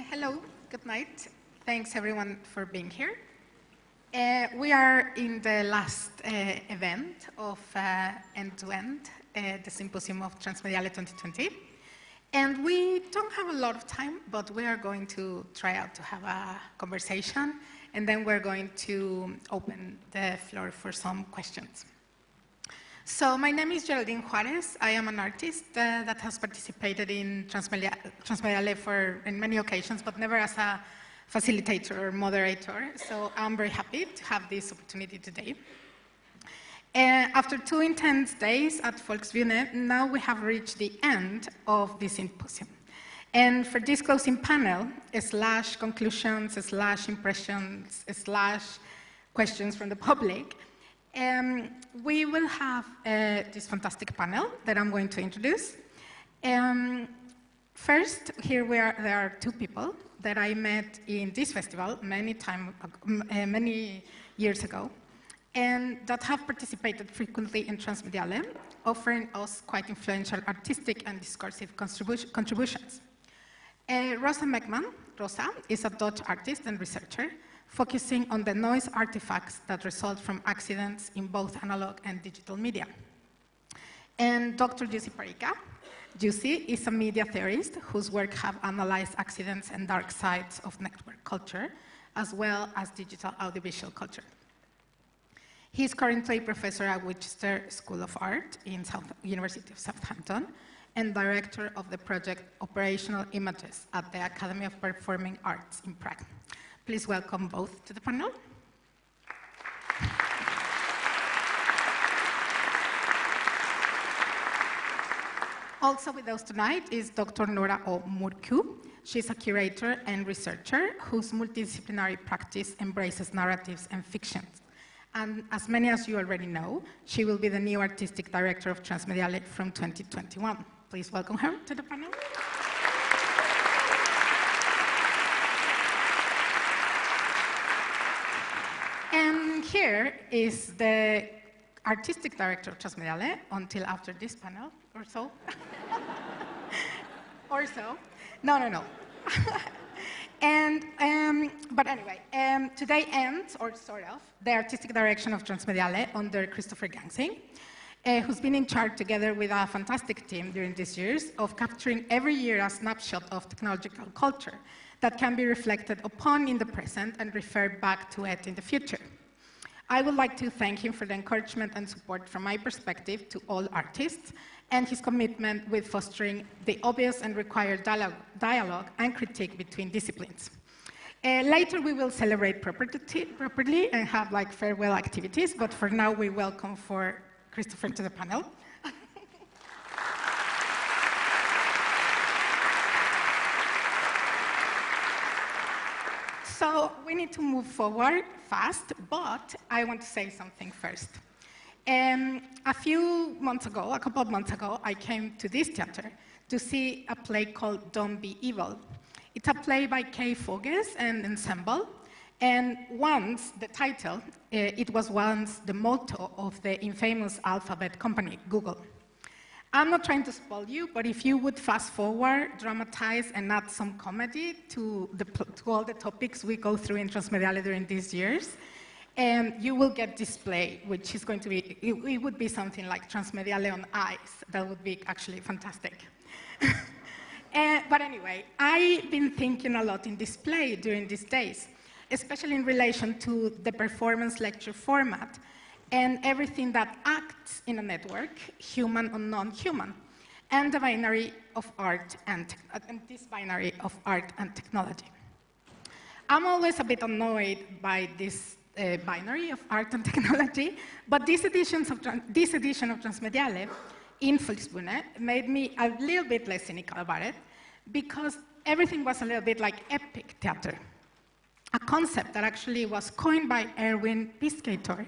Hello, good night. Thanks everyone for being here. We are in the last event of End to End, the Symposium of Transmedia 2020. And we don't have a lot of time, but we are going to try out to have a conversation, and then we're going to open the floor for some questions. So my name is Geraldine Juárez. I am an artist that has participated in Transmedia in many occasions, but never as a facilitator or moderator. So I'm very happy to have this opportunity today. After 2 intense days at Volksbühne, now we have reached the end of this symposium. And for this closing panel, / conclusions, / impressions, / questions from the public, we will have this fantastic panel that I'm going to introduce. First, there are 2 people that I met in this festival many years ago, and that have participated frequently in Transmedia, offering us quite influential artistic and discursive contributions. Rosa Menkman, Rosa, is a Dutch artist and researcher focusing on the noise artifacts that result from accidents in both analog and digital media. And Dr. Jussi Parikka. Jussi is a media theorist whose work have analyzed accidents and dark sides of network culture, as well as digital audiovisual culture. He is currently professor at Winchester School of Art in University of Southampton and director of the project Operational Images at the Academy of Performing Arts in Prague. Please welcome both to the panel. Also with us tonight is Dr. Nora of Murchú. She's a curator and researcher whose multidisciplinary practice embraces narratives and fictions. And as many as you already know, she will be the new artistic director of Transmedia from 2021. Please welcome her to the panel. And here is the artistic director of Transmedia until after this panel, or so. Or so. No. But anyway, today ends, or sort of, the artistic direction of Transmedia under Kristoffer Gansing, who's been in charge together with a fantastic team during these years of capturing every year a snapshot of technological culture that can be reflected upon in the present and referred back to it in the future. I would like to thank him for the encouragement and support from my perspective to all artists and his commitment with fostering the obvious and required dialogue and critique between disciplines. Later we will celebrate properly and have like farewell activities, but for now we welcome for Kristoffer to the panel. So we need to move forward fast, but I want to say something first. A couple of months ago, I came to this theater to see a play called Don't Be Evil. It's a play by Kay Foges and Ensemble, and once the title, it was once the motto of the infamous alphabet company, Google. I'm not trying to spoil you, but if you would fast forward, dramatize, and add some comedy to all the topics we go through in Transmedia during these years, you will get this play, which is going to be, it would be something like Transmedia on ice. That would be actually fantastic. But anyway, I've been thinking a lot in this play during these days, especially in relation to the performance lecture format and everything that acts in a network, human or non-human, and the binary of art and this binary of art and technology. I'm always a bit annoyed by this binary of art and technology, but this edition of Transmedia in Volksbühne made me a little bit less cynical about it, because everything was a little bit like epic theater, a concept that actually was coined by Erwin Piscator,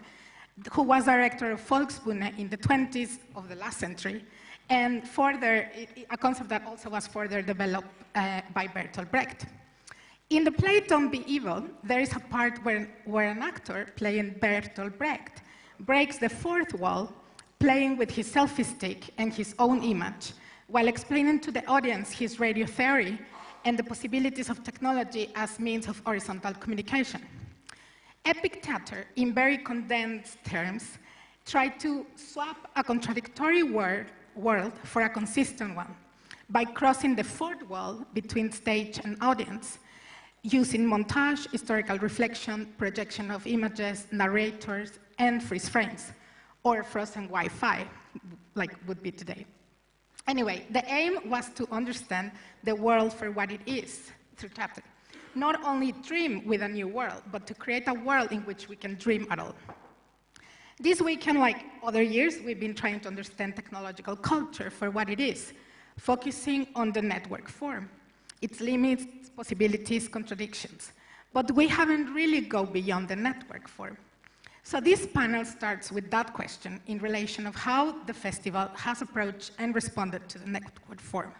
who was director of Volksbühne in the 20s of the last century, and further, a concept that also was further developed by Bertolt Brecht. In the play Don't Be Evil, there is a part where an actor playing Bertolt Brecht breaks the fourth wall, playing with his selfie stick and his own image, while explaining to the audience his radio theory and the possibilities of technology as means of horizontal communication. Epic theater, in very condensed terms, tried to swap a contradictory world for a consistent one by crossing the fourth wall between stage and audience, using montage, historical reflection, projection of images, narrators, and freeze frames, or frozen Wi-Fi, like would be today. Anyway, the aim was to understand the world for what it is through theater. Not only dream with a new world, but to create a world in which we can dream at all. This weekend, like other years, we've been trying to understand technological culture for what it is, focusing on the network form, its limits, possibilities, contradictions. But we haven't really gone beyond the network form. So this panel starts with that question in relation of how the festival has approached and responded to the network form.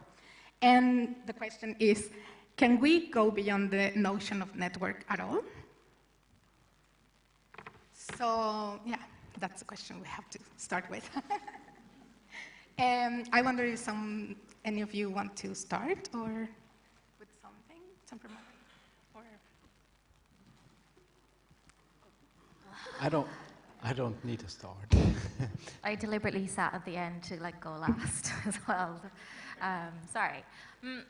And the question is, can we go beyond the notion of network at all? So, yeah, that's the question we have to start with. I wonder if any of you want to start or with something, some remark, or I don't need to start. I deliberately sat at the end to go last as well. Sorry.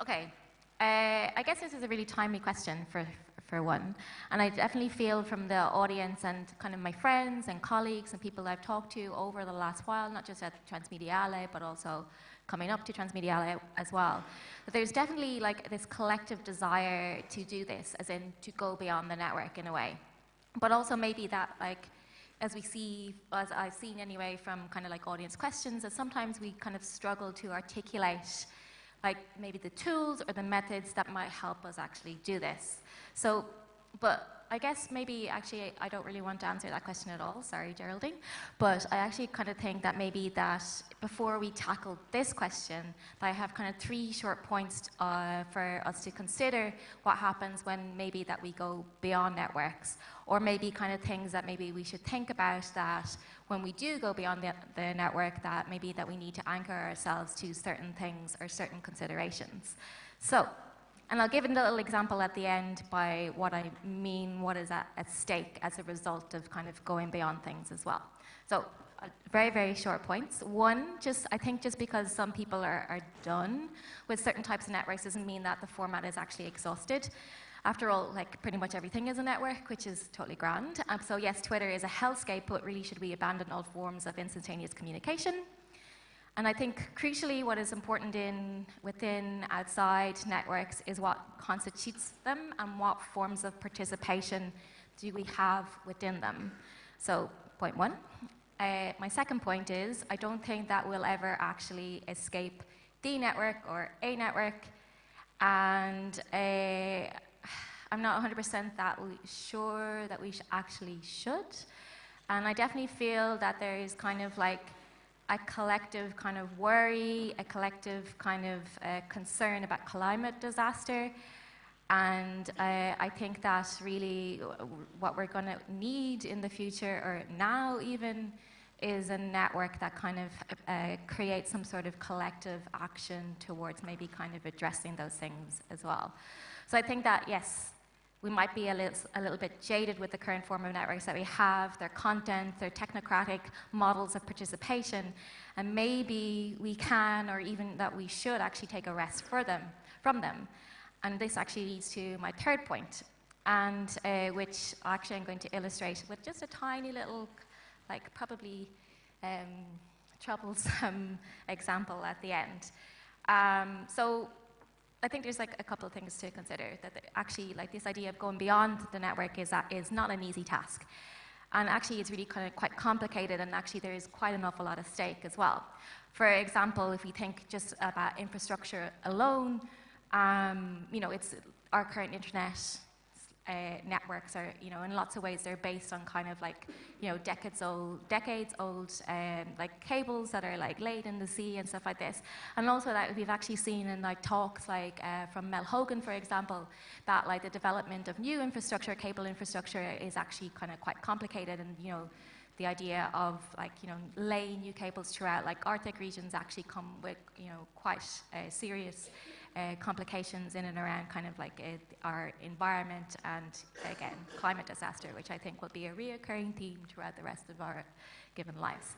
Okay. I guess this is a really timely question for one, and I definitely feel from the audience and kind of my friends and colleagues and people I've talked to over the last while, not just at Transmediale, but also coming up to Transmediale as well, that there's definitely this collective desire to do this, as in to go beyond the network in a way. But also maybe that as I've seen anyway from kind of audience questions, that sometimes we kind of struggle to articulate maybe the tools or the methods that might help us actually do this. So, but I guess maybe actually I don't really want to answer that question at all, sorry Geraldine, but I actually kind of think that maybe that before we tackle this question, that I have kind of 3 short points for us to consider what happens when maybe that we go beyond networks, or maybe kind of things that maybe we should think about that when we do go beyond the network, that maybe that we need to anchor ourselves to certain things or certain considerations. So, and I'll give a little example at the end by what I mean, what is at stake as a result of kind of going beyond things as well. So, very, very short points. One, I think just because some people are done with certain types of networks doesn't mean that the format is actually exhausted. After all, pretty much everything is a network, which is totally grand. So yes, Twitter is a hellscape, but really should we abandon all forms of instantaneous communication? And I think crucially what is important within, outside networks is what constitutes them and what forms of participation do we have within them. So point 1. My second point is I don't think that we'll ever actually escape the network or a network, and I'm not 100% sure that we actually should. And I definitely feel that there is kind of a collective kind of worry, a collective kind of concern about climate disaster. And I think that really what we're going to need in the future, or now even, is a network that kind of creates some sort of collective action towards maybe kind of addressing those things as well. So I think that, yes, we might be a little bit jaded with the current form of networks that we have, their content, their technocratic models of participation, and maybe we can, or even that we should actually take a rest from them. And this actually leads to my third point, and which actually I'm going to illustrate with just a tiny little, probably troublesome example at the end. So I think there's a couple of things to consider. That actually, this idea of going beyond the network is not an easy task, and actually it's really kind of quite complicated. And actually, there is quite an awful lot at stake as well. For example, if we think just about infrastructure alone, it's our current internet networks are, in lots of ways, they're based on kind of decades old cables that are laid in the sea and stuff like this. And also that we've actually seen in talks from Mel Hogan, for example, that the development of new infrastructure, cable infrastructure, is actually kind of quite complicated. And the idea of laying new cables throughout Arctic regions actually come with quite serious complications in and around kind of like our environment and, again, climate disaster, which I think will be a reoccurring theme throughout the rest of our given lives.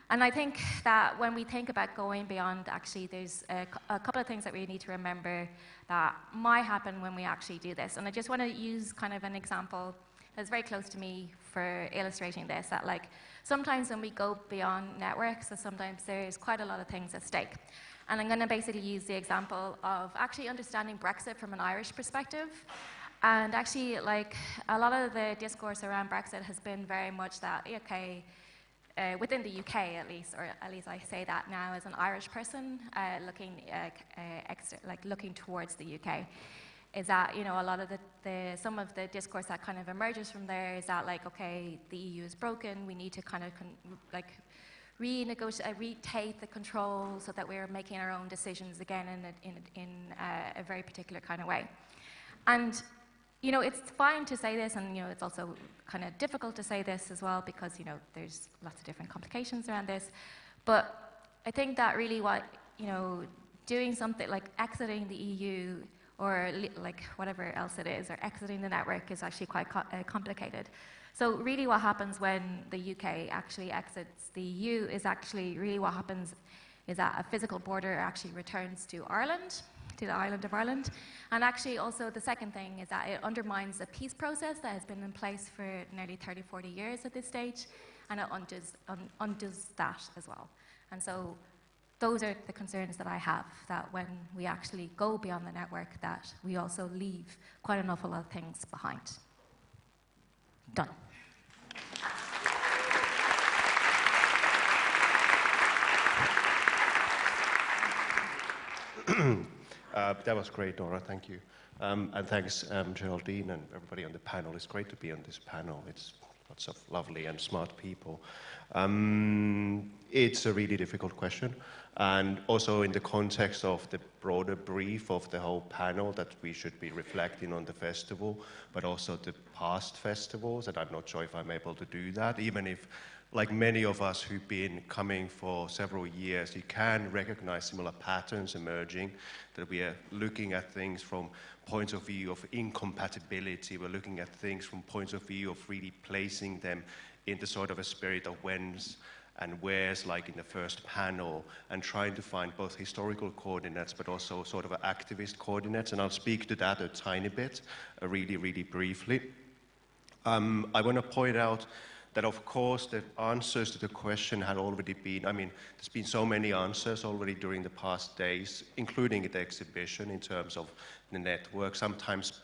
And I think that when we think about going beyond, actually, there's a couple of things that we need to remember that might happen when we actually do this. And I just want to use kind of an example that's very close to me for illustrating this, that like sometimes when we go beyond networks, so sometimes there's quite a lot of things at stake. And I'm going to basically use the example of actually understanding Brexit from an Irish perspective. And actually, like, a lot of the discourse around Brexit has been very much that, okay, within the UK at least, or at least I say that now as an Irish person looking towards the UK, is that, you know, a lot of some of the discourse that kind of emerges from there is that, like, okay, the EU is broken, we need to kind of renegotiate, retake the control so that we're making our own decisions again in a very particular kind of way. And, you know, it's fine to say this, and, you know, it's also kind of difficult to say this as well because, you know, there's lots of different complications around this. But I think that really what, you know, doing something like exiting the EU or like whatever else it is, or exiting the network is actually quite complicated. So really what happens when the UK actually exits the EU is actually really what happens is that a physical border actually returns to Ireland, to the island of Ireland. And actually also the second thing is that it undermines the peace process that has been in place for nearly 30, 40 years at this stage, and it undoes that as well. And so those are the concerns that I have, that when we actually go beyond the network, that we also leave quite an awful lot of things behind. Done. That was great, Nora, thank you. And thanks, Geraldine, and everybody on the panel. It's great to be on this panel. It's lots of lovely and smart people. It's a really difficult question. And also in the context of the broader brief of the whole panel, that we should be reflecting on the festival, but also the past festivals, and I'm not sure if I'm able to do that, even if, like many of us who've been coming for several years, you can recognize similar patterns emerging, that we are looking at things from points of view of incompatibility, we're looking at things from points of view of really placing them into sort of a spirit of whens and wheres, like in the first panel, and trying to find both historical coordinates but also sort of activist coordinates, and I'll speak to that a tiny bit, really, really briefly. I want to point out that, of course, the answers to the question had already been, I mean, there's been so many answers already during the past days, including the exhibition in terms of the network, sometimes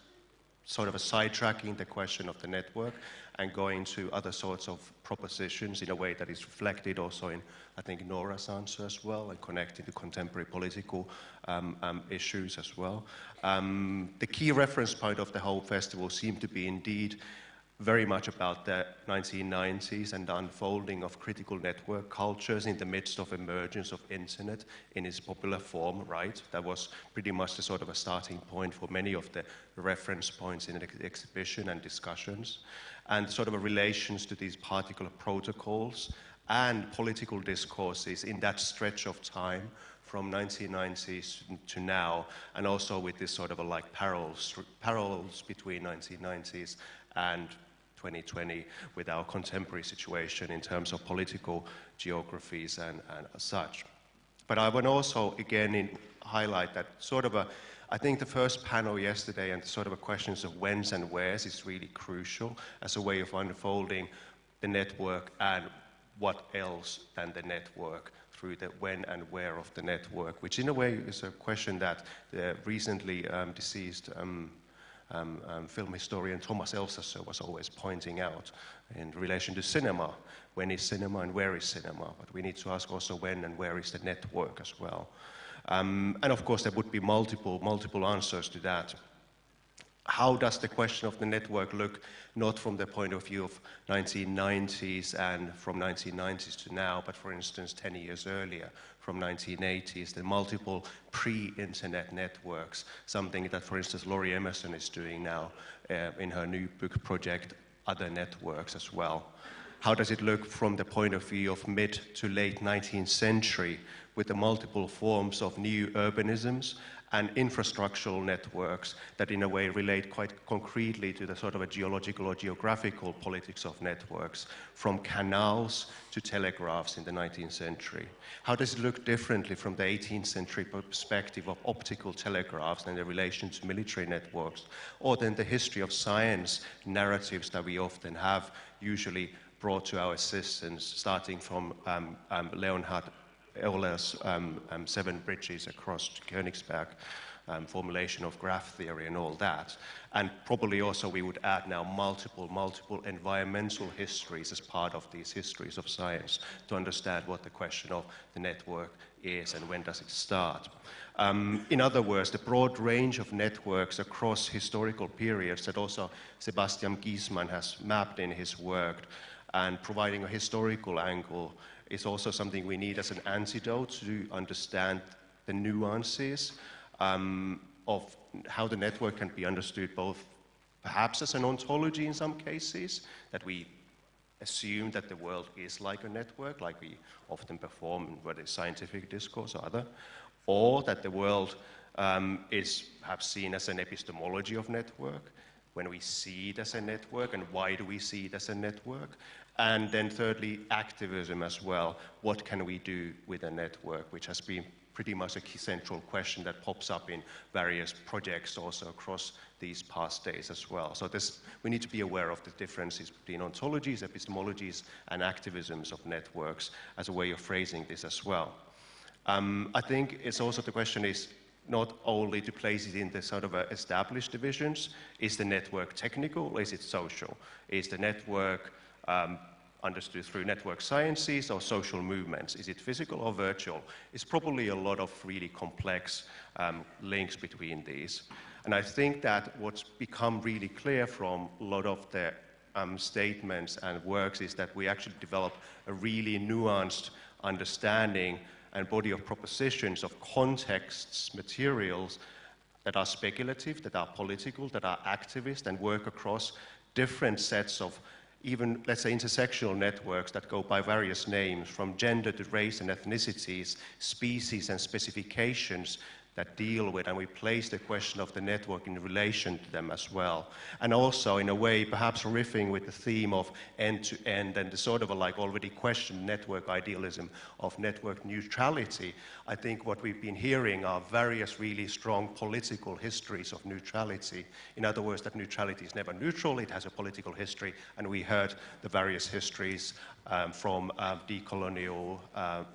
sort of a sidetracking the question of the network and going to other sorts of propositions in a way that is reflected also in, I think, Nora's answer as well, and connecting to contemporary political issues as well. The key reference point of the whole festival seemed to be indeed very much about the 1990s and the unfolding of critical network cultures in the midst of emergence of internet in its popular form, right? That was pretty much the sort of a starting point for many of the reference points in the exhibition and discussions, and sort of a relations to these particular protocols and political discourses in that stretch of time from 1990s to now, and also with this sort of a like parallels between 1990s and 2020 with our contemporary situation in terms of political geographies and such. But I want to also again highlight that sort of I think the first panel yesterday and sort of a questions of whens and wheres is really crucial as a way of unfolding the network and what else than the network through the when and where of the network, which in a way is a question that the recently deceased film historian Thomas Elsasser was always pointing out in relation to cinema. When is cinema and where is cinema? But we need to ask also when and where is the network as well. And of course there would be multiple answers to that. How does the question of the network look, not from the point of view of 1990s and from 1990s to now, but for instance 10 years earlier, from 1980s, the multiple pre-internet networks, something that, for instance, Laurie Emerson is doing now in her new book project, Other Networks as well. How does it look from the point of view of mid to late 19th century with the multiple forms of new urbanisms and infrastructural networks that in a way relate quite concretely to the sort of a geological or geographical politics of networks, from canals to telegraphs in the 19th century. How does it look differently from the 18th century perspective of optical telegraphs and their relation to military networks, or then the history of science narratives that we often have usually brought to our assistance, starting from Leonhard Euler's 7 bridges across to Königsberg, formulation of graph theory and all that. And probably also we would add now multiple environmental histories as part of these histories of science to understand what the question of the network is and when does it start. In other words, the broad range of networks across historical periods that also Sebastian Giesmann has mapped in his work, and providing a historical angle is also something we need as an antidote to understand the nuances of how the network can be understood, both perhaps as an ontology in some cases, that we assume that the world is like a network, like we often perform, whether it's scientific discourse or other, or that the world is perhaps seen as an epistemology of network, when we see it as a network, and why do we see it as a network? And then thirdly, activism as well. What can we do with a network, which has been pretty much a key central question that pops up in various projects also across these past days as well. So we need to be aware of the differences between ontologies, epistemologies, and activisms of networks as a way of phrasing this as well. I think it's also the question is not only to place it in the sort of established divisions. Is the network technical or is it social? Is the network understood through network sciences or social movements? Is it physical or virtual? It's probably a lot of really complex links between these. And I think that what's become really clear from a lot of the statements and works is that we actually develop a really nuanced understanding and body of propositions of contexts, materials that are speculative, that are political, that are activist, and work across different sets of even, let's say, intersectional networks that go by various names, from gender to race and ethnicities, species and specifications that deal with, and we place the question of the network in relation to them as well. And also, in a way, perhaps riffing with the theme of end-to-end and the sort of like already questioned network idealism of network neutrality, I think what we've been hearing are various really strong political histories of neutrality. In other words, that neutrality is never neutral, it has a political history, and we heard the various histories from decolonial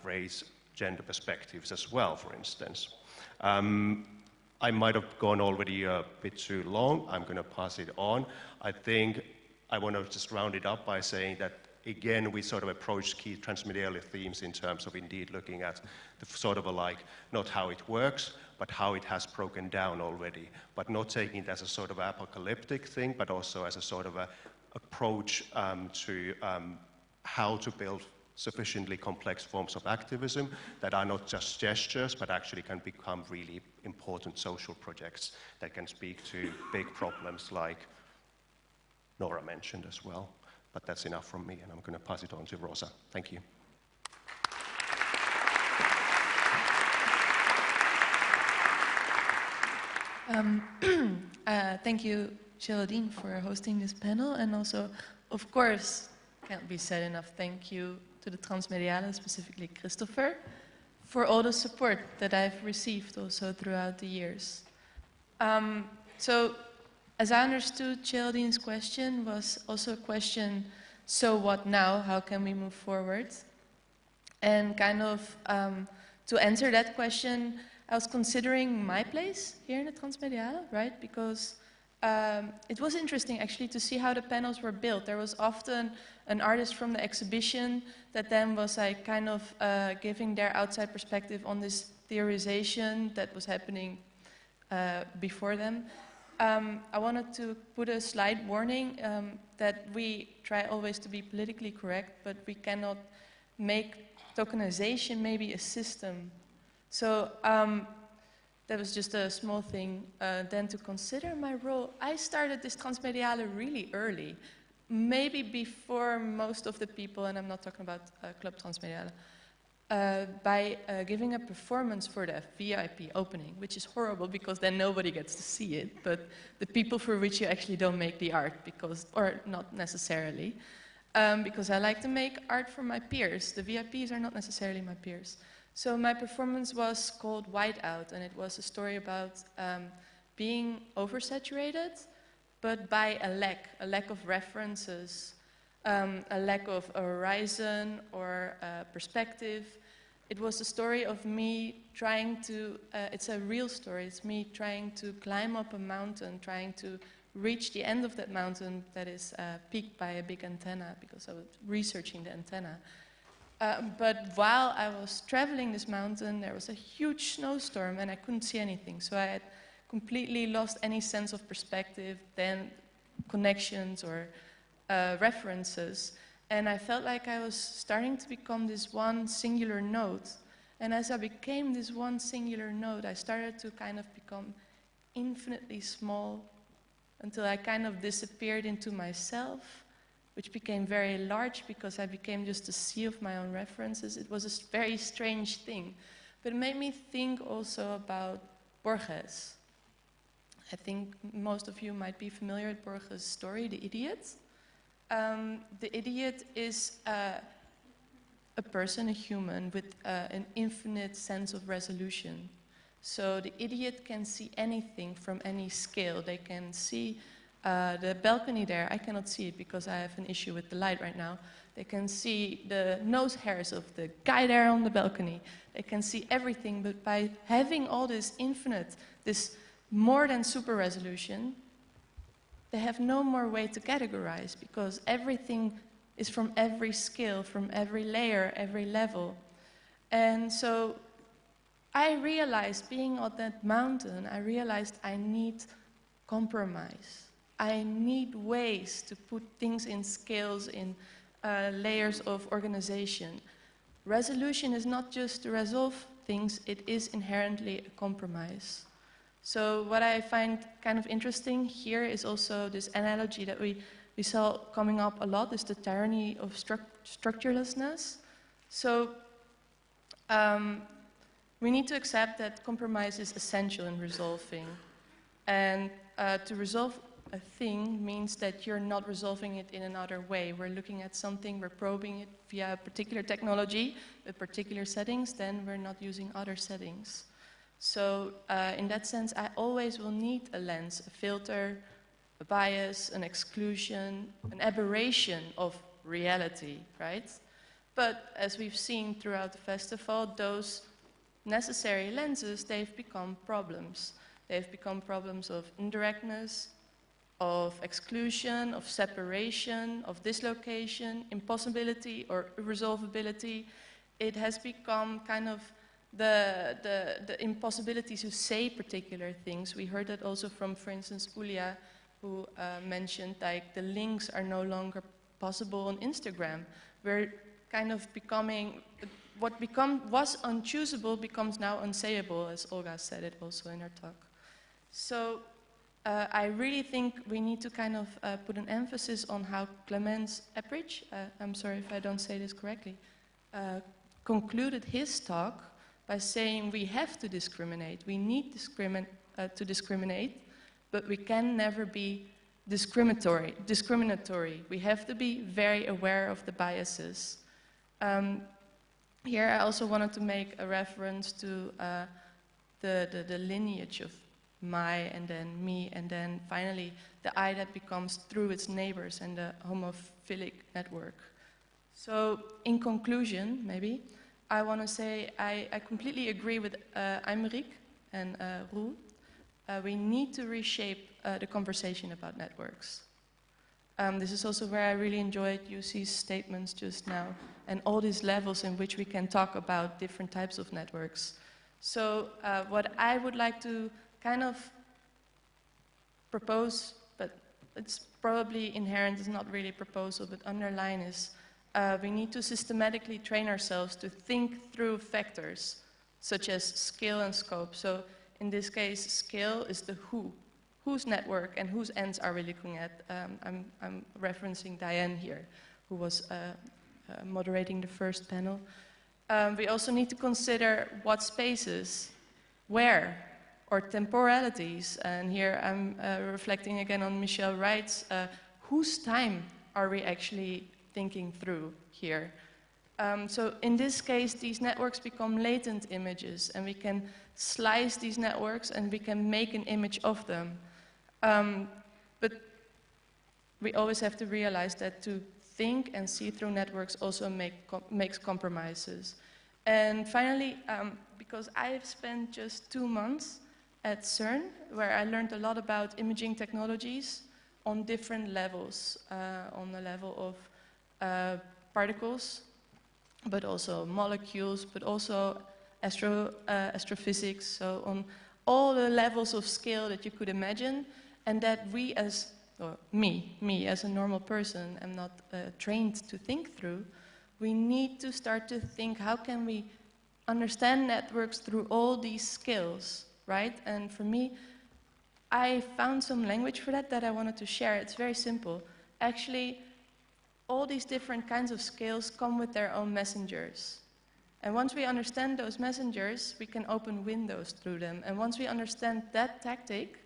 race, gender perspectives as well, for instance. I might have gone already a bit too long. I'm going to pass it on. I think I want to just round it up by saying that, again, we sort of approach key transmedial themes in terms of indeed looking at the sort of not how it works, but how it has broken down already, but not taking it as a sort of apocalyptic thing, but also as a sort of approach to how to build sufficiently complex forms of activism that are not just gestures, but actually can become really important social projects that can speak to big problems like Nora mentioned as well. But that's enough from me, and I'm going to pass it on to Rosa. Thank you. Thank you, Geraldine, for hosting this panel, and also, of course, can't be said enough thank you to the Transmedia, specifically Kristoffer, for all the support that I've received also throughout the years. So, as I understood, Geraldine's question was also a question, so what now? How can we move forward? And kind of to answer that question, I was considering my place here in the Transmedia, right? Because it was interesting actually to see how the panels were built. There was often an artist from the exhibition that then was like kind of giving their outside perspective on this theorization that was happening before them. I wanted to put a slight warning that we try always to be politically correct, but we cannot make tokenization maybe a system. So that was just a small thing. Then to consider my role, I started this Transmediale really early, maybe before most of the people, and I'm not talking about Club Transmediale. by giving a performance for the VIP opening, which is horrible because then nobody gets to see it, but the people for which you actually don't make the art, because, or not necessarily, because I like to make art for my peers. The VIPs are not necessarily my peers. So my performance was called Whiteout, and it was a story about being oversaturated, but by a lack of references, a lack of a horizon or a perspective. It was a story of me trying to, it's a real story, it's me trying to climb up a mountain, trying to reach the end of that mountain that is peaked by a big antenna, because I was researching the antenna. But while I was traveling this mountain, there was a huge snowstorm and I couldn't see anything. So I had completely lost any sense of perspective, then connections or references. And I felt like I was starting to become this one singular node. And as I became this one singular node, I started to kind of become infinitely small until I kind of disappeared into myself, which became very large because I became just a sea of my own references. It was a very strange thing. But it made me think also about Borges. I think most of you might be familiar with Borges' story, The Idiot. The idiot is a person, a human, with an infinite sense of resolution. So the idiot can see anything from any scale. They can see the balcony there. I cannot see it because I have an issue with the light right now. They can see the nose hairs of the guy there on the balcony. They can see everything, but by having all this infinite, this more than super resolution, they have no more way to categorize because everything is from every scale, from every layer, every level. And so I realized, being on that mountain, I realized I need compromise. I need ways to put things in scales, in layers of organization. Resolution is not just to resolve things, it is inherently a compromise. So what I find kind of interesting here is also this analogy that we saw coming up a lot, is the tyranny of structurelessness. So we need to accept that compromise is essential in resolving. And to resolve a thing means that you're not resolving it in another way. We're looking at something, we're probing it via a particular technology with particular settings, then we're not using other settings. So in that sense, I always will need a lens, a filter, a bias, an exclusion, an aberration of reality, right? But as we've seen throughout the festival, those necessary lenses, they've become problems. They've become problems of indirectness, of exclusion, of separation, of dislocation, impossibility or irresolvability. It has become kind of the impossibility to say particular things. We heard that also from, for instance, Ulia, who mentioned like the links are no longer possible on Instagram. We're kind of becoming, what was unchoosable becomes now unsayable, as Olga said it also in her talk. So I really think we need to kind of put an emphasis on how Clemens Epprich, I'm sorry if I don't say this correctly, concluded his talk by saying we have to discriminate, we need to discriminate, but we can never be discriminatory. We have to be very aware of the biases. Here I also wanted to make a reference to the lineage of my and then me and then finally the I that becomes through its neighbors and the homophilic network. So in conclusion, maybe, I want to say I completely agree with Aymeric and Roel. We need to reshape the conversation about networks. This is also where I really enjoyed Jussi's statements just now and all these levels in which we can talk about different types of networks. So what I would like to kind of propose, but it's probably inherent, it's not really a proposal, but underline is we need to systematically train ourselves to think through factors such as scale and scope. So in this case, scale is the who. Whose network and whose ends are we looking at? I'm referencing Diane here, who was moderating the first panel. We also need to consider what spaces, where, or temporalities. And here I'm reflecting again on Michelle Wright's, whose time are we actually thinking through here? So in this case, these networks become latent images, and we can slice these networks and we can make an image of them. But we always have to realize that to think and see through networks also makes compromises. And finally, because I've spent just 2 months at CERN, where I learned a lot about imaging technologies on different levels, on the level of particles, but also molecules, but also astrophysics, so on all the levels of scale that you could imagine, and that we as, or me as a normal person, am not trained to think through. We need to start to think, how can we understand networks through all these scales, right? And for me, I found some language for that I wanted to share. It's very simple. Actually, all these different kinds of scales come with their own messengers. And once we understand those messengers, we can open windows through them. And once we understand that tactic,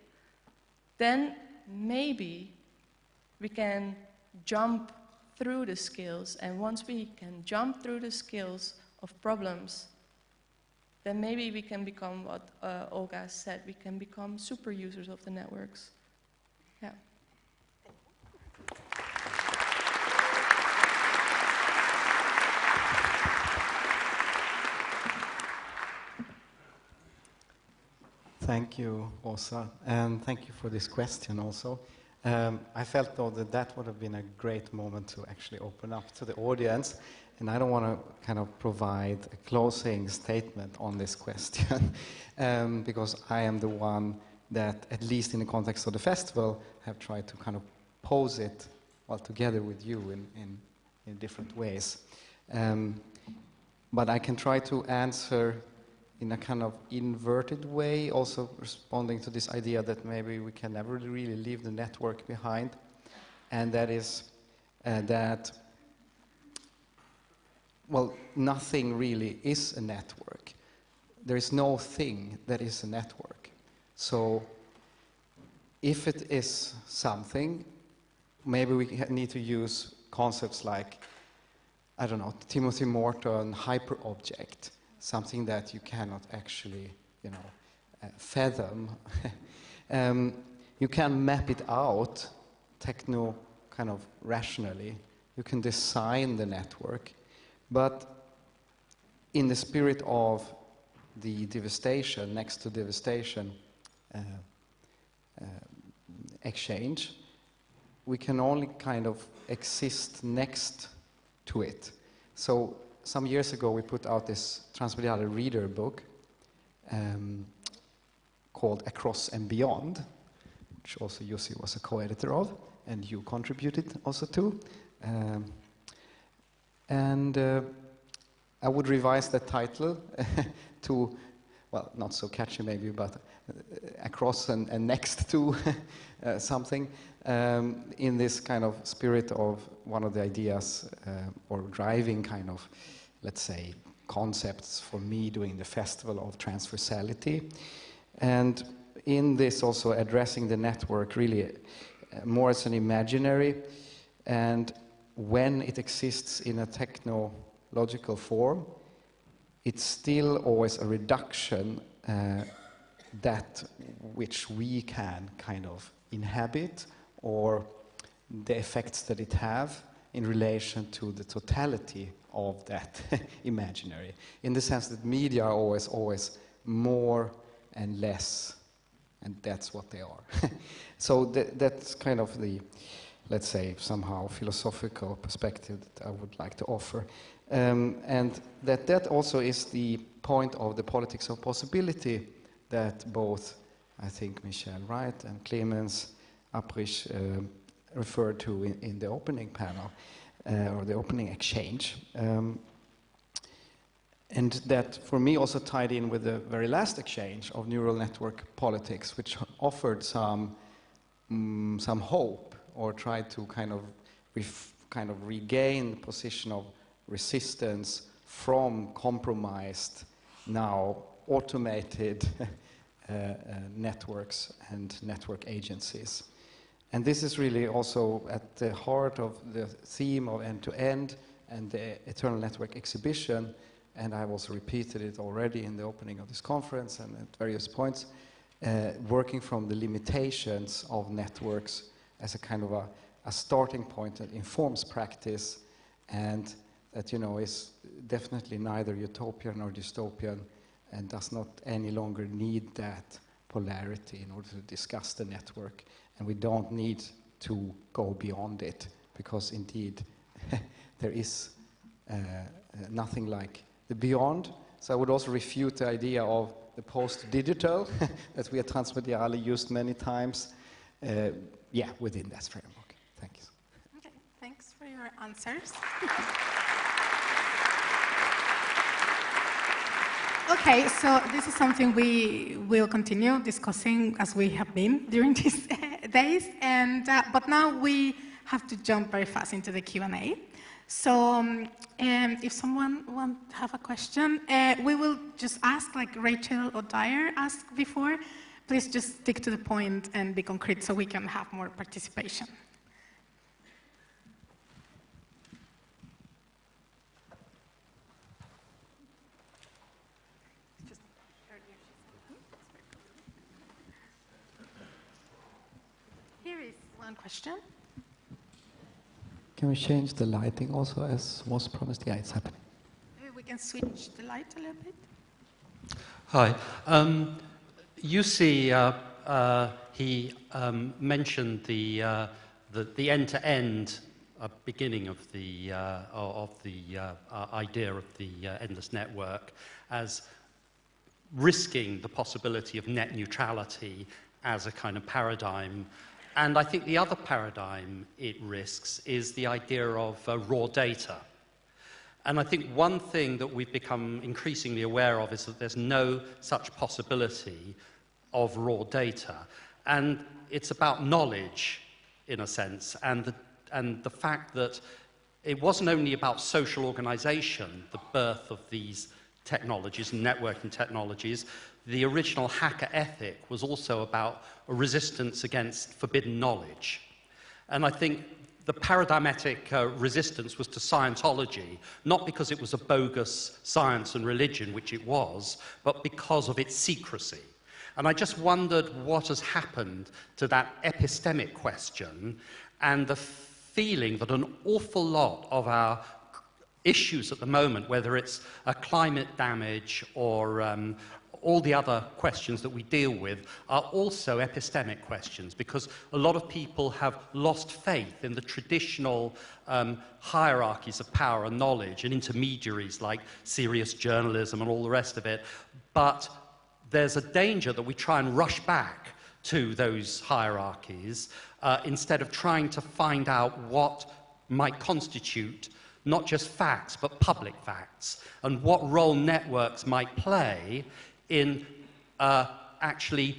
then maybe we can jump through the scales. And once we can jump through the scales of problems, then maybe we can become what Olga said, we can become super users of the networks. Yeah. Thank you, Rosa, and thank you for this question also. I felt though that would have been a great moment to actually open up to the audience, and I don't want to kind of provide a closing statement on this question because I am the one that, at least in the context of the festival, have tried to kind of pose it well together with you in different ways. But I can try to answer in a kind of inverted way, also responding to this idea that maybe we can never really leave the network behind, and that is that, well, nothing really is a network. There is no thing that is a network. So if it is something, maybe we need to use concepts like, I don't know, Timothy Morton, hyperobject, something that you cannot actually, fathom. You can map it out kind of rationally. You can design the network, but in the spirit of the devastation, next to devastation exchange, we can only kind of exist next to it. So some years ago, we put out this Transmedia reader book called Across and Beyond, which also Jussi was a co-editor of, and you contributed also to. And I would revise that title to, well, not so catchy maybe, but across and next to something, in this kind of spirit of one of the ideas or driving kind of, let's say, concepts for me doing the festival of transversality. And in this also addressing the network really more as an imaginary, and when it exists in a technological form, it's still always a reduction that which we can kind of inhabit, or the effects that it have in relation to the totality of that imaginary. In the sense that media are always more and less, and that's what they are. So that's kind of the, let's say, somehow philosophical perspective that I would like to offer. And that also is the point of the politics of possibility that both, I think, Michelle Wright and Clemens Apprich referred to in the opening panel, or the opening exchange. And that, for me, also tied in with the very last exchange of neural network politics, which offered some hope, or tried to kind of regain the position of resistance from compromised, now automated networks and network agencies. And this is really also at the heart of the theme of end-to-end and the Eternal Network exhibition, and I've also repeated it already in the opening of this conference and at various points, working from the limitations of networks as a kind of a starting point that informs practice, and that, you know, is definitely neither utopian nor dystopian, and does not any longer need that polarity in order to discuss the network. And we don't need to go beyond it, because indeed there is nothing like the beyond. So I would also refute the idea of the post-digital that we at Transmedia used many times, within that framework. Thank you. Okay, thanks for your answers. Okay, so this is something we will continue discussing as we have been during these days, and but now we have to jump very fast into the Q&A. So if someone wants to have a question, we will just ask, like Rachel or Dyer asked before. Please just stick to the point and be concrete so we can have more participation. Here is one question. Can we change the lighting also, as was promised? Yeah, it's happening. Maybe we can switch the light a little bit. Hi. Jussi, he mentioned the end-to-end beginning of the idea of the endless network as risking the possibility of net neutrality as a kind of paradigm. And I think the other paradigm it risks is the idea of raw data. And I think one thing that we've become increasingly aware of is that there's no such possibility of raw data. And it's about knowledge, in a sense, and the fact that it wasn't only about social organization, the birth of these technologies and networking technologies. The original hacker ethic was also about a resistance against forbidden knowledge. And I think the paradigmatic resistance was to Scientology, not because it was a bogus science and religion, which it was, but because of its secrecy. And I just wondered what has happened to that epistemic question and the feeling that an awful lot of our issues at the moment, whether it's climate damage or all the other questions that we deal with, are also epistemic questions, because a lot of people have lost faith in the traditional hierarchies of power and knowledge and intermediaries like serious journalism and all the rest of it. But there's a danger that we try and rush back to those hierarchies instead of trying to find out what might constitute not just facts, but public facts, and what role networks might play in actually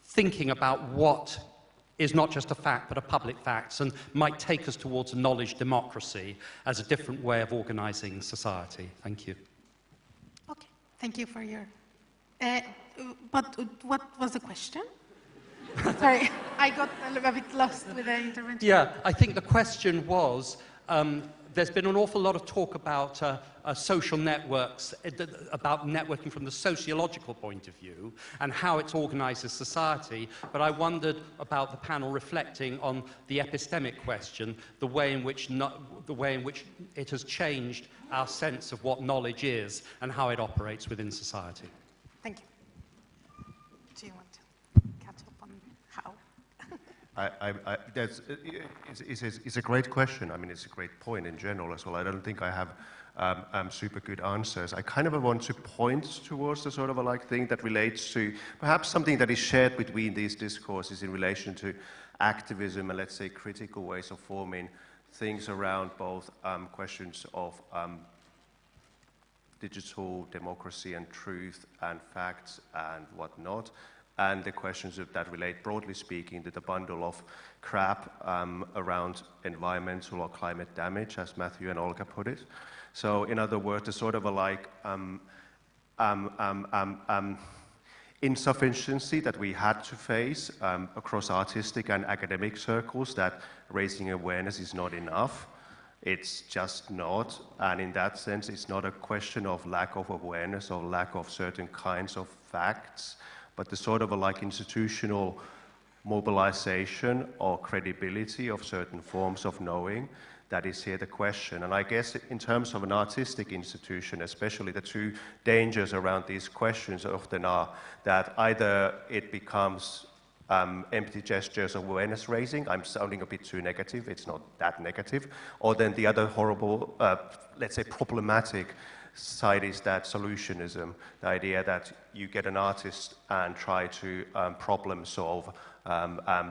thinking about what is not just a fact, but a public fact, and might take us towards a knowledge democracy as a different way of organizing society. Thank you. Okay, thank you for your... but what was the question? Sorry, I got a little bit lost with the intervention. Yeah, I think the question was, there's been an awful lot of talk about social networks, about networking from the sociological point of view and how it organizes society, but I wondered about the panel reflecting on the epistemic question, the way in which it has changed our sense of what knowledge is and how it operates within society. Thank you. Do you want to catch up on how? It's a great question. I mean, it's a great point in general as well. I don't think I have super good answers. I kind of want to point towards the sort of a thing that relates to perhaps something that is shared between these discourses in relation to activism and, let's say, critical ways of forming things around both questions of digital democracy and truth and facts and whatnot, and the questions that relate, broadly speaking, to the bundle of crap around environmental or climate damage, as Matthew and Olga put it. So, in other words, a sort of a like insufficiency that we had to face across artistic and academic circles, that raising awareness is not enough. It's just not, and in that sense, it's not a question of lack of awareness or lack of certain kinds of facts, but the sort of a like institutional mobilization or credibility of certain forms of knowing that is here the question. And I guess in terms of an artistic institution, especially, the two dangers around these questions often are that either it becomes empty gestures of awareness raising. I'm sounding a bit too negative, it's not that negative. Or then the other horrible, let's say problematic side is that solutionism, the idea that you get an artist and try to problem solve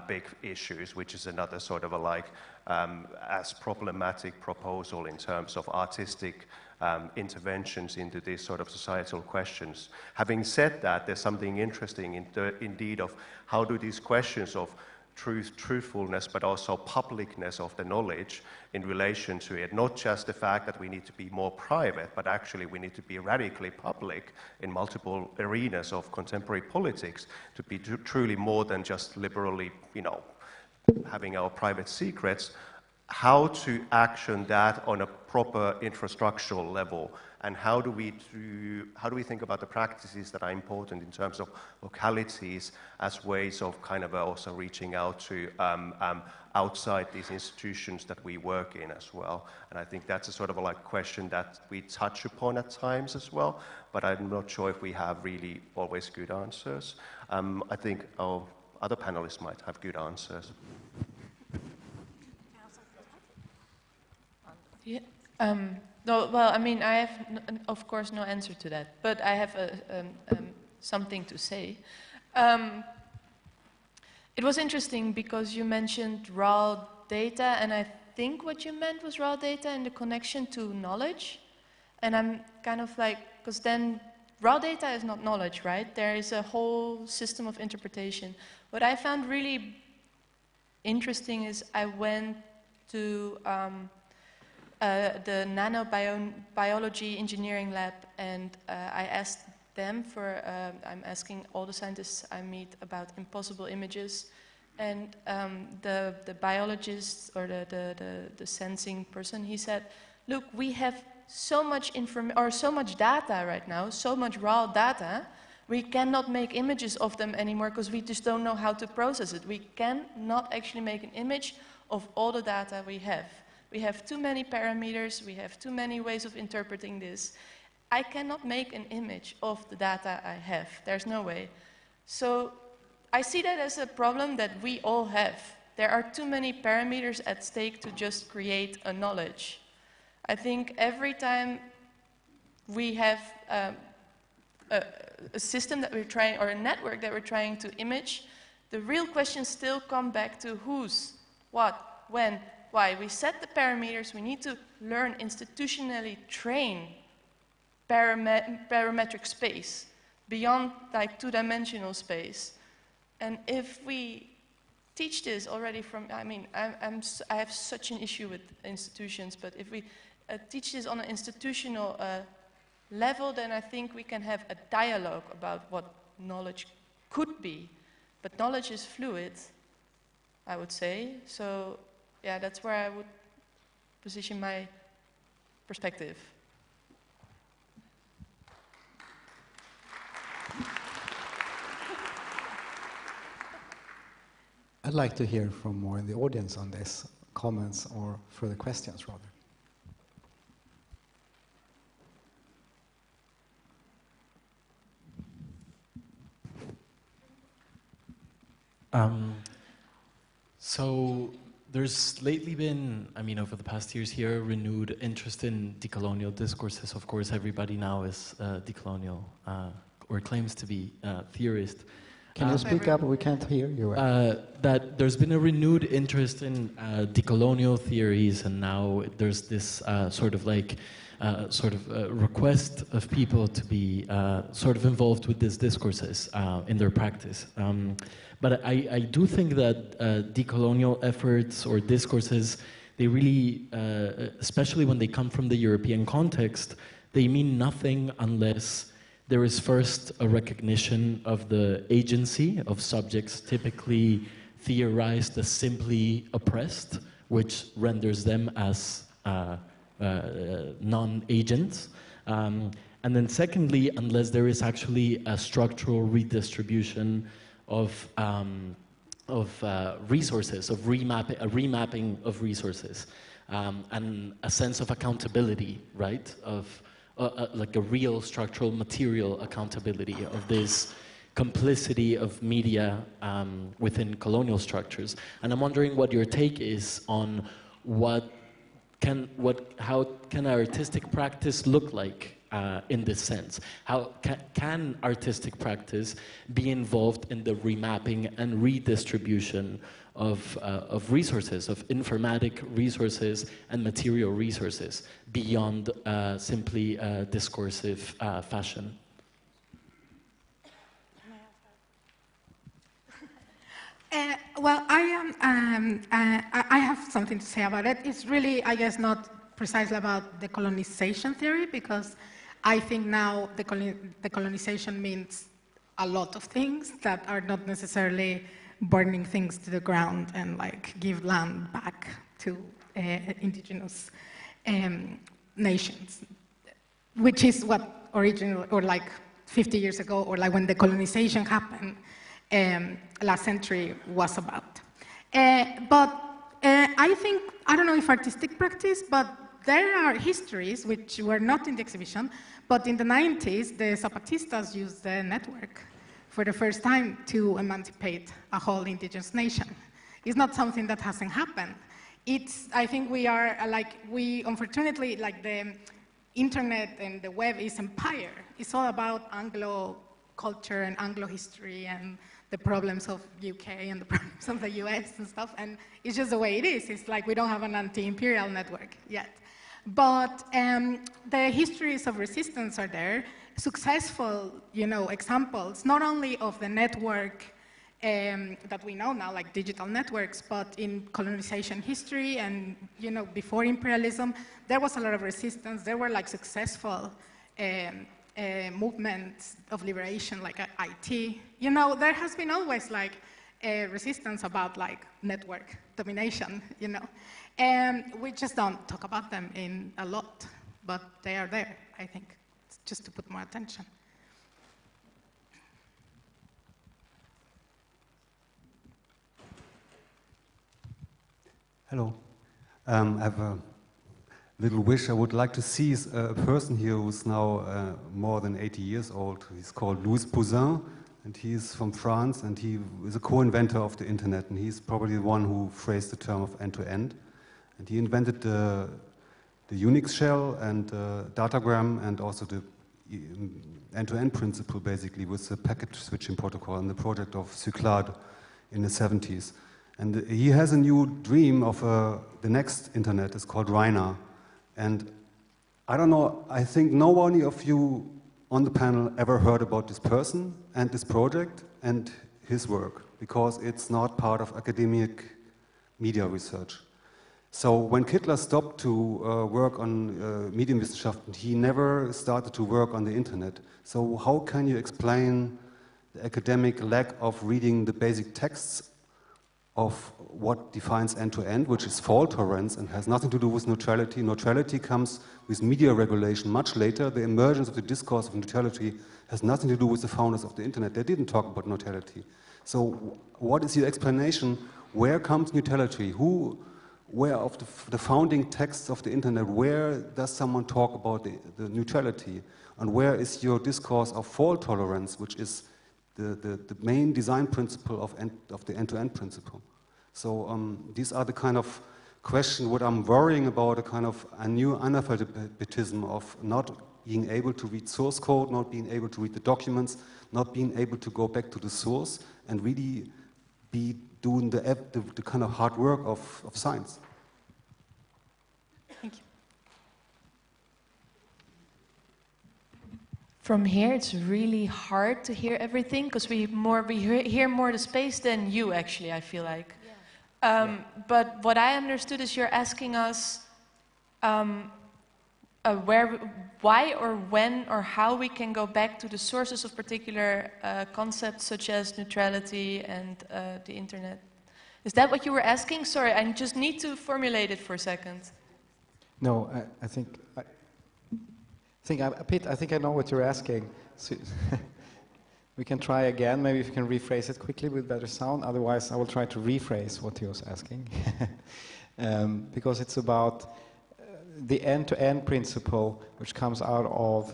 big issues, which is another sort of a like as problematic proposal in terms of artistic interventions into these sort of societal questions. Having said that, there's something interesting indeed of how do these questions of truthfulness, but also publicness of the knowledge in relation to it, not just the fact that we need to be more private, but actually we need to be radically public in multiple arenas of contemporary politics to be truly more than just liberally, having our private secrets. How to action that on a proper infrastructural level, and how do we think about the practices that are important in terms of localities as ways of kind of also reaching out to outside these institutions that we work in as well. And I think that's a sort of a like question that we touch upon at times as well, but I'm not sure if we have really always good answers. I think our other panelists might have good answers. Yeah. No, well, I mean, I have, of course, no answer to that, but I have something to say. It was interesting because you mentioned raw data, and I think what you meant was raw data and the connection to knowledge. And I'm kind of like, because then raw data is not knowledge, right? There is a whole system of interpretation. What I found really interesting is I went to the nanobiology engineering lab, and I asked them for, I'm asking all the scientists I meet about impossible images, and the biologist or the sensing person, he said, look, we have so much so much data right now, so much raw data, we cannot make images of them anymore because we just don't know how to process it. We cannot actually make an image of all the data we have. We have too many parameters, we have too many ways of interpreting this. I cannot make an image of the data I have. There's no way. So I see that as a problem that we all have. There are too many parameters at stake to just create a knowledge. I think every time we have a system that we're trying, or a network that we're trying to image, the real questions still come back to whose, what, when, why. We set the parameters, we need to learn institutionally train parametric space beyond like two-dimensional space. And if we teach this already from, I mean, I have such an issue with institutions, but if we teach this on an institutional level, then I think we can have a dialogue about what knowledge could be. But knowledge is fluid, I would say. So, yeah, that's where I would position my perspective. I'd like to hear from more in the audience on this, comments or further questions, rather. So there's lately been, I mean, over the past years here, renewed interest in decolonial discourses. Of course, everybody now is decolonial, or claims to be theorist. Can you speak up? We can't hear you. That there's been a renewed interest in decolonial theories, and now there's this sort of like sort of request of people to be sort of involved with these discourses in their practice. But I do think that decolonial efforts or discourses, they really, especially when they come from the European context, they mean nothing unless there is first a recognition of the agency of subjects typically theorized as simply oppressed, which renders them as non-agents. And then secondly, unless there is actually a structural redistribution of resources, of remapping of resources, and a sense of accountability, right? Of like a real structural material accountability of this complicity of media within colonial structures. And I'm wondering what your take is on how can artistic practice look like in this sense? How can artistic practice be involved in the remapping and redistribution of resources, of informatic resources and material resources beyond simply discursive fashion? Well, I have something to say about it. It's really, I guess, not precisely about the colonization theory, because I think now the colonization means a lot of things that are not necessarily burning things to the ground and like give land back to indigenous nations, which is what originally, or like 50 years ago, or like when the colonization happened last century was about. But I think, I don't know if artistic practice, but there are histories which were not in the exhibition, but in the 90s, the Zapatistas used the network for the first time to emancipate a whole indigenous nation. It's not something that hasn't happened. I think we are unfortunately, like the internet and the web is empire. It's all about Anglo culture and Anglo history and the problems of UK and the problems of the US and stuff, and it's just the way it is. It's like we don't have an anti-imperial network yet. But the histories of resistance are there, successful, examples, not only of the network that we know now, like digital networks, but in colonization history and, before imperialism, there was a lot of resistance. There were like successful movements of liberation, like IT. There has been always like resistance about like network domination, and we just don't talk about them in a lot, but they are there, I think, just to put more attention. Hello. I have a little wish. I would like to see a person here who's now more than 80 years old. He's called Louis Pouzin, and he's from France, and he is a co-inventor of the internet, and he's probably the one who phrased the term of end-to-end. And he invented the Unix shell and datagram, and also the end-to-end principle, basically, with the packet switching protocol and the project of Cyclade in the 70s. And he has a new dream of the next internet. It's called Rainer. And I don't know, I think no one of you on the panel ever heard about this person and this project and his work, because it's not part of academic media research. So when Kittler stopped to work on Medienwissenschaften, he never started to work on the internet. So how can you explain the academic lack of reading the basic texts of what defines end-to-end, which is fault tolerance and has nothing to do with neutrality. Neutrality comes with media regulation much later. The emergence of the discourse of neutrality has nothing to do with the founders of the internet. They didn't talk about neutrality. So what is your explanation? Where comes neutrality? Where of the founding texts of the internet, where does someone talk about the neutrality? And where is your discourse of fault tolerance, which is the main design principle of the end-to-end principle? So these are the kind of questions what I'm worrying about, a kind of a new analphabetism of not being able to read source code, not being able to read the documents, not being able to go back to the source and really be doing the kind of hard work of science. Thank you. from here it's really hard to hear everything because we hear more the space than you actually, I feel like. But what I understood is you're asking us why or when or how we can go back to the sources of particular concepts such as neutrality and the internet. Is that what you were asking? Sorry, I just need to formulate it for a second. No, I think Pete, I think I know what you're asking. So we can try again. Maybe if you can rephrase it quickly with better sound. Otherwise, I will try to rephrase what he was asking, because it's about the end-to-end principle, which comes out of.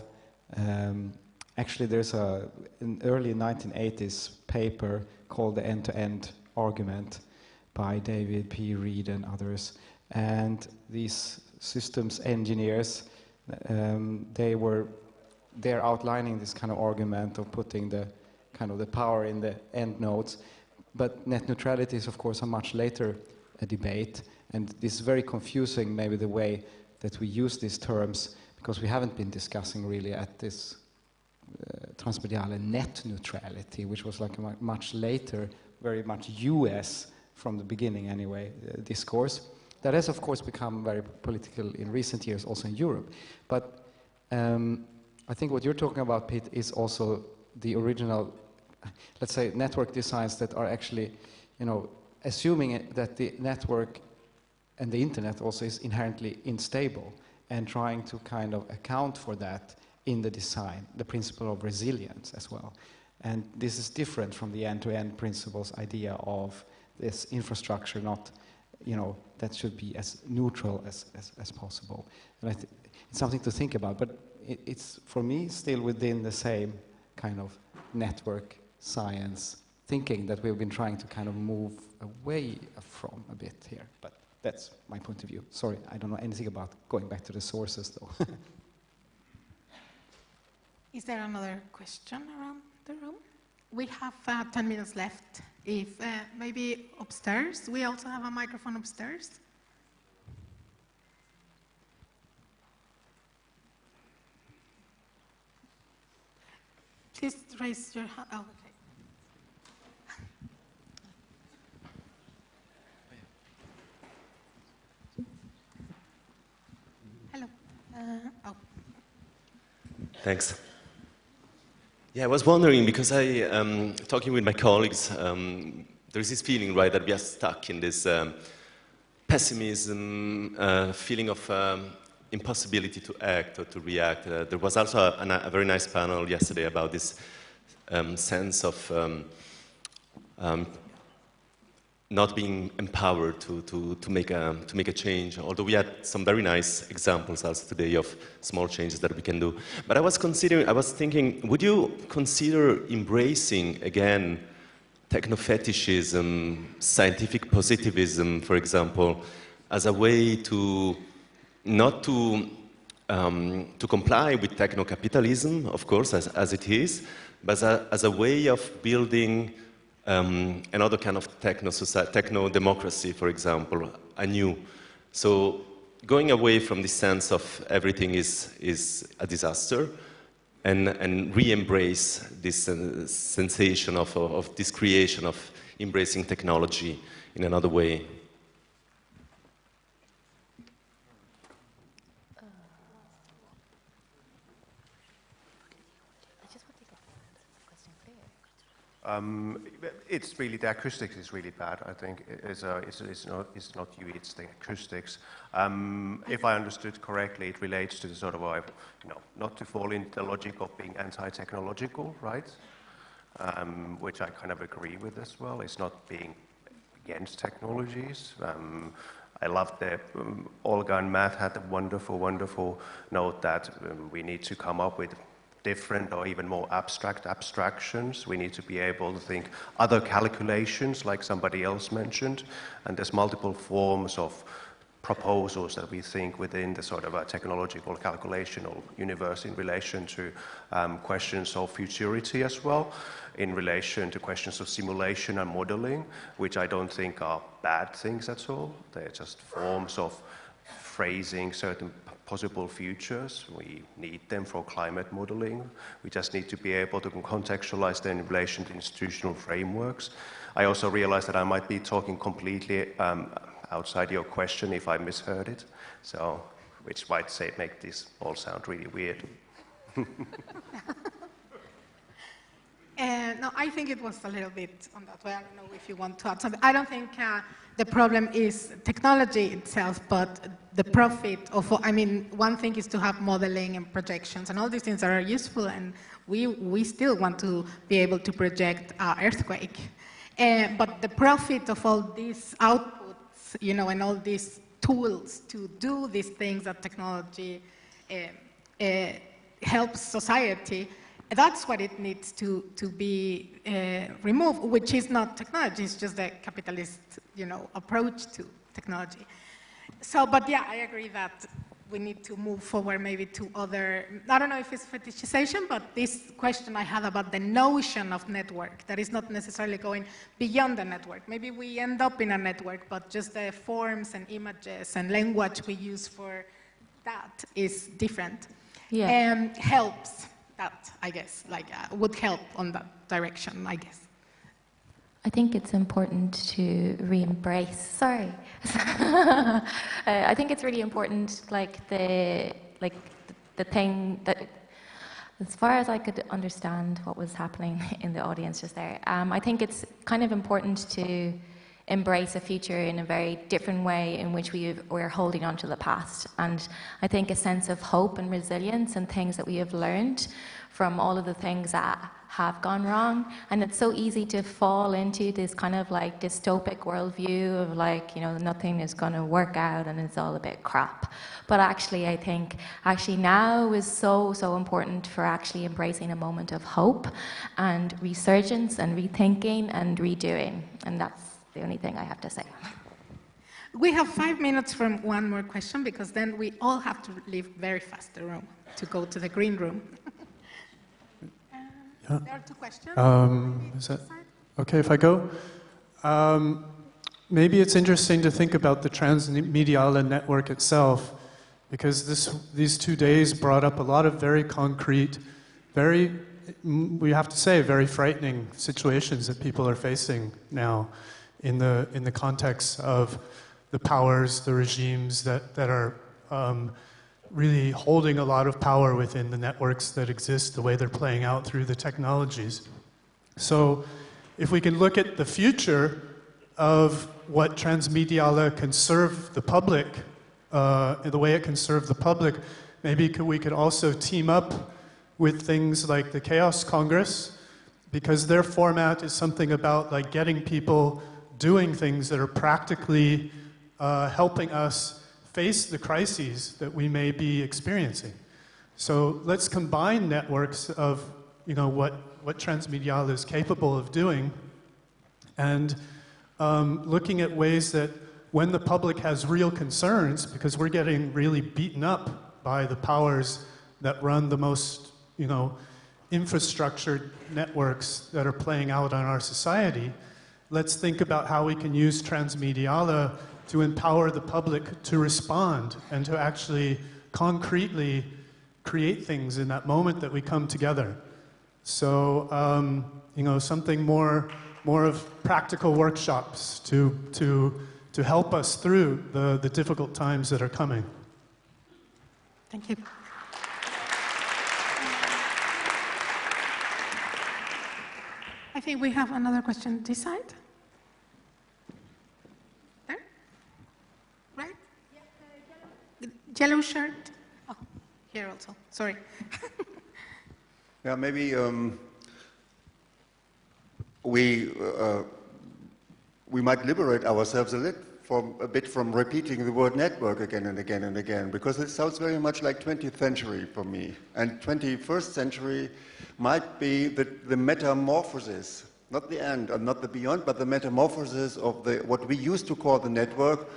Actually, there's an early 1980s paper called the End-to-End Argument by David P. Reed and others, and these systems engineers. They're outlining this kind of argument of putting the kind of the power in the end nodes, but net neutrality is of course a much later debate, and this is very confusing maybe the way that we use these terms, because we haven't been discussing really at this Transmedia net neutrality, which was like a much later, very much US from the beginning anyway, discourse. That has, of course, become very political in recent years, also in Europe. But I think what you're talking about, Pete, is also the original, let's say, network designs that are actually, assuming that the network and the internet also is inherently unstable, and trying to kind of account for that in the design, the principle of resilience as well. And this is different from the end-to-end principles idea of this infrastructure not, that should be as neutral as possible. And it's something to think about, but it's, for me, still within the same kind of network science thinking that we've been trying to kind of move away from a bit here. But that's my point of view. Sorry, I don't know anything about going back to the sources, though. Is there another question around the room? We have 10 minutes left. If maybe upstairs, we also have a microphone upstairs. Please raise your hand. Oh, okay. Hello. Oh. Thanks. Yeah, I was wondering, because talking with my colleagues, there's this feeling, right, that we are stuck in this pessimism, feeling of impossibility to act or to react. There was also a very nice panel yesterday about this sense of not being empowered to make a change, although we had some very nice examples also today of small changes that we can do. But I was thinking, would you consider embracing again techno-fetishism, scientific positivism, for example, as a way to not to comply with techno-capitalism, of course, as it is, but as a way of building another kind of techno-democracy, for example, anew. So going away from the sense of everything is a disaster, and re-embrace this sensation of this creation of embracing technology in another way. It's really, the acoustics is really bad, I think. It's not you, it's the acoustics. If I understood correctly, it relates to the sort of, not to fall into the logic of being anti-technological, right? Which I kind of agree with as well. It's not being against technologies. I love that Olga and Matt had a wonderful, wonderful note that we need to come up with different or even more abstract abstractions. We need to be able to think other calculations, like somebody else mentioned, and there's multiple forms of proposals that we think within the sort of a technological calculational universe in relation to questions of futurity as well, in relation to questions of simulation and modeling, which I don't think are bad things at all. They're just forms of phrasing certain possible futures. We need them for climate modeling. We just need to be able to contextualize them in relation to institutional frameworks. I also realize that I might be talking completely outside your question if I misheard it, so which might make this all sound really weird. No, I think it was a little bit on that way. I don't know if you want to add something. I don't think the problem is technology itself, but the profit of, I mean, one thing is to have modeling and projections and all these things that are useful, and we still want to be able to project earthquake. But the profit of all these outputs, you know, and all these tools to do these things that technology helps society, that's what it needs to be removed, which is not technology, it's just a capitalist, you know, approach to technology. So, but yeah, I agree that we need to move forward maybe to other, I don't know if it's fetishization, but this question I had about the notion of network, that is not necessarily going beyond the network. Maybe we end up in a network, but just the forms and images and language we use for that is different. Yeah. Helps. That, I guess, like, would help on that direction, I guess. I think it's important to re-embrace, I think it's really important, the thing that, as far as I could understand what was happening in the audience just there, I think it's kind of important to embrace a future in a very different way in which we're holding on to the past. And I think a sense of hope and resilience and things that we have learned from all of the things that have gone wrong. And it's so easy to fall into this kind of like dystopic worldview of like, you know, nothing is going to work out and it's all a bit crap. But actually, I think now is so important for actually embracing a moment of hope and resurgence and rethinking and redoing. And that's the only thing I have to say. We have 5 minutes from one more question, because then we all have to leave very fast the room to go to the green room. There are 2 questions. Is that okay if I go? Maybe it's interesting to think about the Transmedia network itself, because these 2 days brought up a lot of very concrete, we have to say, very frightening situations that people are facing now in the context of the powers, the regimes that are really holding a lot of power within the networks that exist, the way they're playing out through the technologies. So if we can look at the future of what Transmedia can serve the public, the way it can serve the public, maybe we could also team up with things like the Chaos Congress, because their format is something about like getting people doing things that are practically helping us face the crises that we may be experiencing. So let's combine networks of, you know, what Transmedia is capable of doing, and looking at ways that when the public has real concerns, because we're getting really beaten up by the powers that run the most, you know, infrastructured networks that are playing out on our society, let's think about how we can use Transmedia to empower the public to respond and to actually concretely create things in that moment that we come together. So, you know, something more of practical workshops to help us through the difficult times that are coming. Thank you. I think we have another question this side. There? Right? Yellow shirt. Oh, here also. Sorry. Yeah, maybe we might liberate ourselves a bit from repeating the word network again and again and again, because it sounds very much like 20th century for me. And 21st century might be the metamorphosis, not the end and not the beyond, but the metamorphosis of what we used to call the network,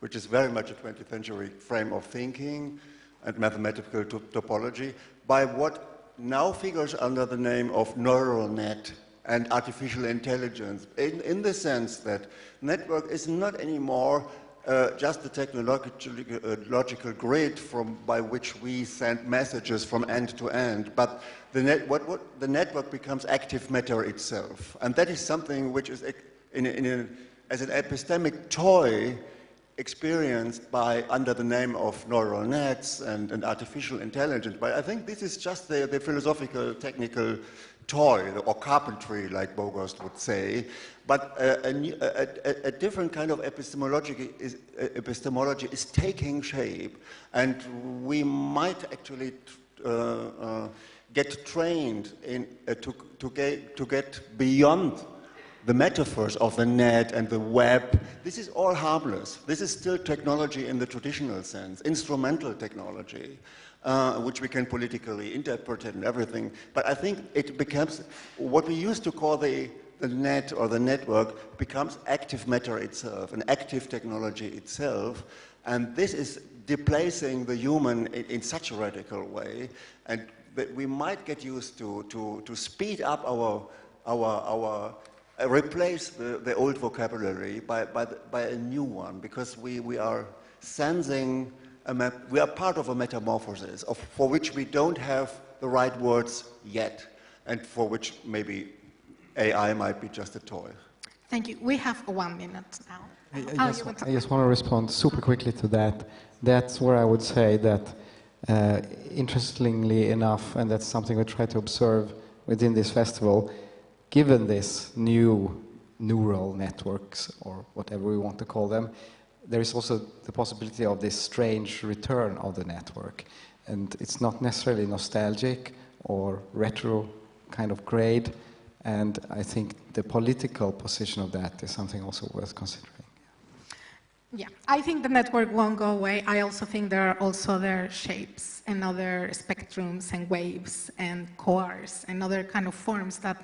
which is very much a 20th century frame of thinking and mathematical topology, by what now figures under the name of neural net and artificial intelligence, in the sense that network is not anymore just the technological grid by which we send messages from end to end, but the network becomes active matter itself. And that is something which is as an epistemic toy experienced under the name of neural nets and artificial intelligence. But I think this is just the philosophical, technical toy, or carpentry, like Bogost would say. But a different kind of epistemology is taking shape, and we might actually get trained to get beyond the metaphors of the net and the web. This is all harmless. This is still technology in the traditional sense, instrumental technology, which we can politically interpret and everything. But I think it becomes what we used to call the net or the network becomes active matter itself, an active technology itself. And this is displacing the human in such a radical way. And we might get used to speed up replace the old vocabulary by a new one, because we are sensing, we are part of a metamorphosis for which we don't have the right words yet, and for which maybe AI might be just a toy. Thank you. We have 1 minute now. I just want to respond super quickly to that. That's where I would say that, interestingly enough, and that's something we try to observe within this festival, given this new neural networks, or whatever we want to call them, there is also the possibility of this strange return of the network. And it's not necessarily nostalgic or retro kind of grade. And I think the political position of that is something also worth considering. Yeah, I think the network won't go away. I also think there are also other shapes and other spectrums and waves and cores and other kind of forms that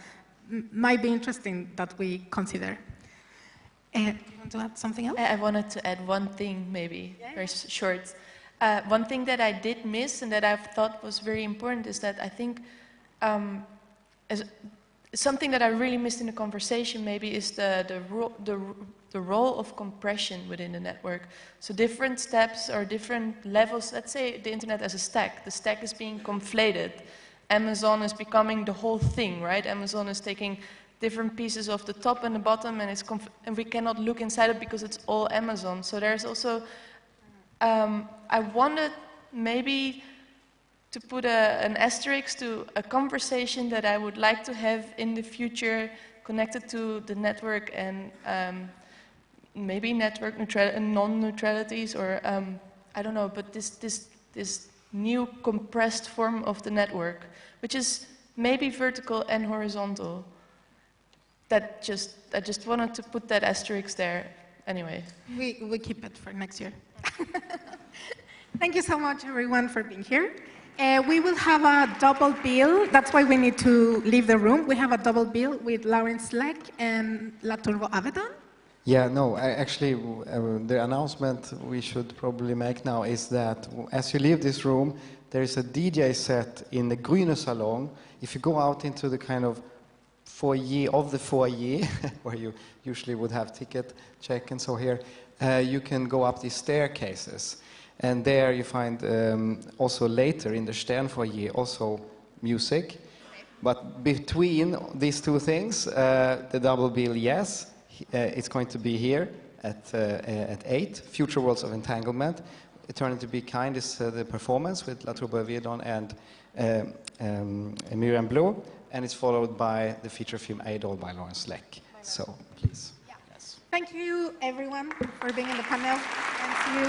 might be interesting that we consider. Do you want to add something else? I wanted to add one thing, maybe, very short. One thing that I did miss and that I thought was very important is that I think something that I really missed in the conversation maybe is the role of compression within the network. So different steps or different levels, let's say the internet as a stack. The stack is being conflated. Amazon is becoming the whole thing, right? Amazon is taking different pieces of the top and the bottom, and we cannot look inside it because it's all Amazon. So there's also, I wanted maybe to put an asterisk to a conversation that I would like to have in the future connected to the network and maybe network non-neutralities, or I don't know, but this new compressed form of the network, which is maybe vertical and horizontal. I just wanted to put that asterisk there. Anyway. We keep it for next year. Thank you so much, everyone, for being here. We will have a double bill. That's why we need to leave the room. We have a double bill with Lawrence Leck and La Turbo Avedon. Yeah, no, actually, the announcement we should probably make now is that as you leave this room, there is a DJ set in the Grüne Salon. If you go out into the kind of foyer, where you usually would have ticket check and so here, you can go up these staircases. And there you find also later in the Stern foyer also music. But between these two things, the double bill, yes, it's going to be here at 8, Future Worlds of Entanglement. Eternity to Be Kind is the performance with La Turbo Avedon and Miriam Blue, and it's followed by the feature film Idol by Lawrence Leck. So, please. Yeah. Yes. Thank you, everyone, for being in the panel, and see you